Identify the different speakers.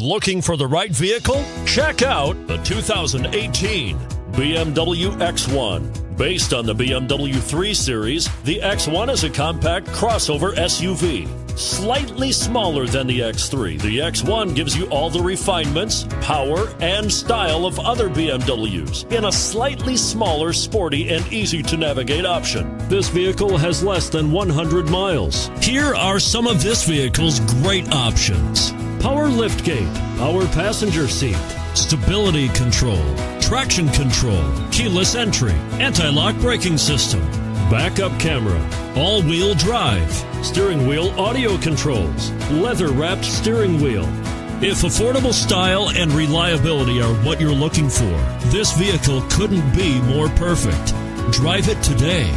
Speaker 1: Looking for the right vehicle? Check out the 2018 BMW X1. Based on the BMW 3 Series, the X1 is a compact crossover SUV. Slightly smaller than the X3, the X1 gives you all the refinements, power, and style of other BMWs in a slightly smaller, sporty, and easy-to-navigate option. This vehicle has less than 100 miles. Here are some of this vehicle's great options: power liftgate, power passenger seat, stability control, traction control, keyless entry, anti-lock braking system, backup camera, all-wheel drive, steering wheel audio controls, leather-wrapped steering wheel. If affordable style and reliability are what you're looking for, this vehicle couldn't be more perfect. Drive it today.